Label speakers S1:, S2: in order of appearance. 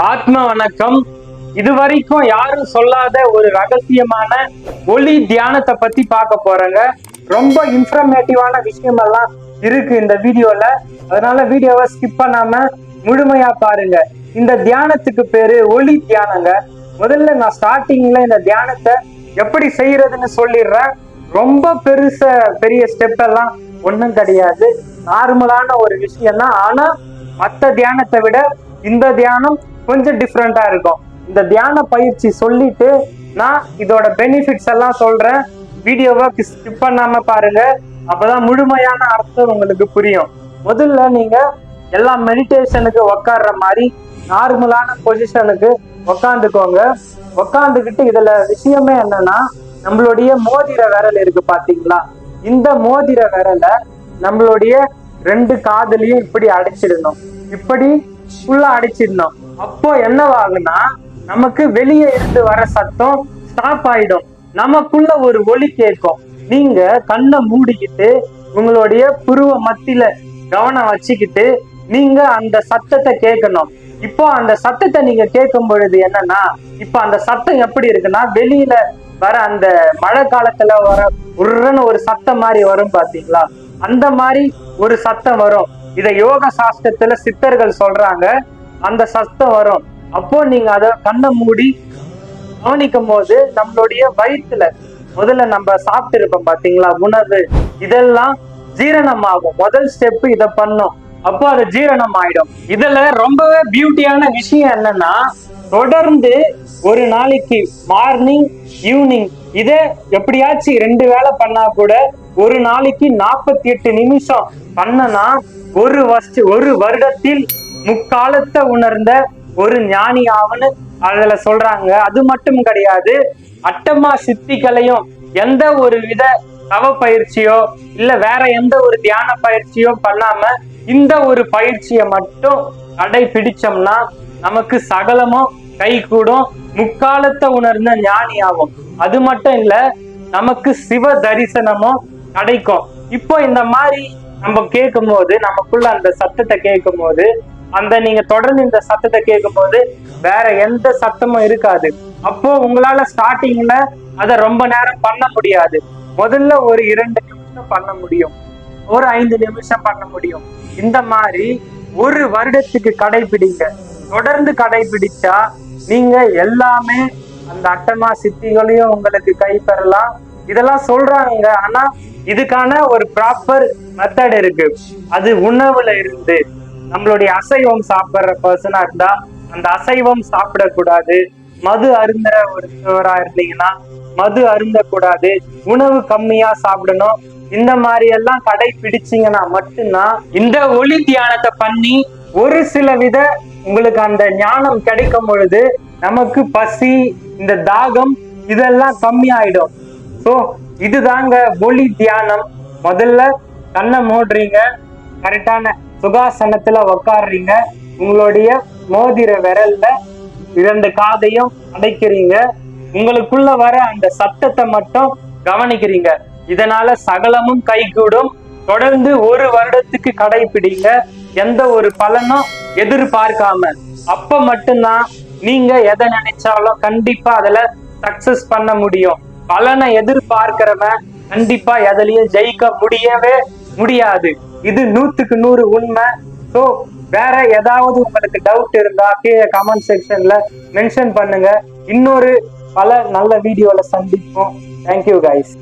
S1: ஆத்ம வணக்கம். இதுவரைக்கும் யாரும் சொல்லாத ஒரு ரகசியமான ஒளி தியானத்தை பத்தி பார்க்க போறேங்க. ரொம்ப இன்ஃபர்மேட்டிவான விஷயம் எல்லாம் இருக்கு இந்த வீடியோல. அதனால வீடியோவை ஸ்கிப் பண்ணாம முழுமையா பாருங்க. இந்த தியானத்துக்கு பேரு ஒளி தியானங்க. முதல்ல நான் ஸ்டார்டிங்ல இந்த தியானத்தை எப்படி செய்யறதுன்னு சொல்லிடுறேன். ரொம்ப பெரிய ஸ்டெப் எல்லாம் ஒண்ணும் கிடையாது. நார்மலான ஒரு விஷயம் தான். ஆனா மற்ற தியானத்தை விட இந்த தியானம் கொஞ்சம் டிஃப்ரெண்டா இருக்கும். இந்த தியான பயிற்சி சொல்லிட்டு நான் இதோட பெனிஃபிட்ஸ் எல்லாம் சொல்றேன். வீடியோவை ஸ்கிப் பண்ணாம பாருங்க. அப்பதான் முழுமையான அர்த்தம் உங்களுக்கு புரியும். முதல்ல நீங்க எல்லா மெடிடேஷனுக்கு உக்காடுற மாதிரி நார்மலான பொசிஷனுக்கு உக்காந்துக்கோங்க. உக்காந்துக்கிட்டு இதுல விஷயமே என்னன்னா, நம்மளுடைய மோதிர விரல் இருக்கு பாத்தீங்களா? இந்த மோதிர விரலை நம்மளுடைய 2 காதுலயும் இப்படி அடைச்சிடணும். இப்படி ஃபுல்லா அடைச்சிடணும். அப்போ என்னவாகுன்னா, நமக்கு வெளியே இருந்து வர சத்தம் ஸ்டாப் ஆயிடும். நமக்குள்ள ஒரு ஒலி கேட்கும். நீங்க கண்ணை மூடிக்கிட்டு உங்களுடைய புருவ மத்தியில கவனம் வச்சுக்கிட்டு நீங்க அந்த சத்தத்தை கேட்கணும். இப்போ அந்த சத்தத்தை நீங்க கேட்கும் பொழுது என்னன்னா, இப்ப அந்த சத்தம் எப்படி இருக்குன்னா, வெளியில வர அந்த மழை காலத்துல வர ஒரு சத்தம் மாதிரி வரும் பாத்தீங்களா? அந்த மாதிரி ஒரு சத்தம் வரும். இத யோக சாஸ்திரத்துல சித்தர்கள் சொல்றாங்க. அந்த சத்தம் வரும். அப்போ நீங்க அத கண்ணை மூடி கவனிக்கும் போது நம்மளுடைய வயிற்றுல முதல்ல நம்ம சாப்பிட்டு இருப்போம் பாத்தீங்களா, உணவு, இதெல்லாம் ஜீரணம் ஆகும். முதல் ஸ்டெப் இத பண்ணும். அப்போ அது ஜீரணம் ஆயிடும். இதுல ரொம்பவே பியூட்டியான விஷயம் என்னன்னா, தொடர்ந்து ஒரு நாளைக்கு மார்னிங் ஈவினிங் இதே எப்படியாச்சும் 2 வேளை பண்ணா கூட ஒரு நாளைக்கு 48 நிமிஷம் பண்ணனா ஒரு வருடத்தில் முக்காலத்தை உணர்ந்த ஒரு ஞானி ஆவன்னு அதுல சொல்றாங்க. அது மட்டும் கிடையாது, அட்டமா சித்திகளையும் எந்த ஒரு வித தவ பயிற்சியோ இல்ல வேற எந்த ஒரு தியான பயிற்சியோ பண்ணாம இந்த ஒரு பயிற்சியை மட்டும் கடைபிடிச்சோம்னா நமக்கு சகலமும் கை கூடும். முக்காலத்தை உணர்ந்த ஞானி ஆகும். அது மட்டும் இல்ல, நமக்கு சிவ தரிசனமும் கிடைக்கும். இப்போ இந்த மாதிரி நம்ம கேட்கும் போது, நமக்குள்ள அந்த சத்தத்தை கேட்கும் போது, நீங்க தொடர்ந்து இந்த சத்தத்தை கேட்கும் போது வேற எந்த சத்தமும் இருக்காது. அப்போ உங்களால ஸ்டார்டிங்ல அதை ரொம்ப நேரம் பண்ண முடியாது. முதல்ல ஒரு 2 நிமிஷம் பண்ண முடியும், ஒரு 5 நிமிஷம் பண்ண முடியும். இந்த மாதிரி ஒரு வருடத்துக்கு கடைபிடிங்க. தொடர்ந்து கடைபிடிச்சா நீங்க எல்லாமே அந்த அட்டமா சித்திகளையும் உங்களுக்கு கை பெறலாம். இதெல்லாம் சொல்றாங்க. ஆனா இதுக்கான ஒரு ப்ராப்பர் மெத்தட் இருக்கு. அது உணவுல இருந்து, நம்மளுடைய அசைவம் சாப்பிடுற பர்சனா இருந்தா அந்த அசைவம் சாப்பிடக்கூடாது. மது அருந்துற ஒருவரா இருந்தீங்கன்னா மது அருந்தக்கூடாது. உணவு கம்மியா சாப்பிடணும். இந்த மாதிரி எல்லாம் கடைபிடிச்சீங்கன்னா மட்டும்தான் இந்த ஒளி தியானத்தை பண்ணி ஒரு சில வித உங்களுக்கு அந்த ஞானம் கிடைக்கும் பொழுது நமக்கு பசி, இந்த தாகம் இதெல்லாம் கம்மியாயிடும். ஸோ இதுதாங்க ஒளி தியானம். முதல்ல கண்ணை மூடுறீங்க, கரெக்டான சுகாசனத்துல உக்காடுறீங்க, உங்களுடைய மோதிர விரல்ல 2 காதையும் அடைக்கிறீங்க, உங்களுக்குள்ள வர அந்த சத்தத்தை மட்டும் கவனிக்கிறீங்க. இதனால சகலமும் கைகூடும். தொடர்ந்து ஒரு வருடத்துக்கு கடைபிடிங்க, எந்த ஒரு பலனும் எதிர்பார்க்காம. அப்ப மட்டும்தான் நீங்க எதை நினைச்சாலும் கண்டிப்பா அதுல சக்சஸ் பண்ண முடியும். பலனை எதிர்பார்க்கிறவன் கண்டிப்பா எதுலயும் ஜெயிக்க முடியவே முடியாது. இது 100க்கு 100 உண்மை. ஸோ வேற ஏதாவது உங்களுக்கு டவுட் இருந்தா கீழே கமெண்ட் செக்ஷன்ல மென்ஷன் பண்ணுங்க. இன்னொரு பல நல்ல வீடியோல சந்திப்போம். Thank you guys.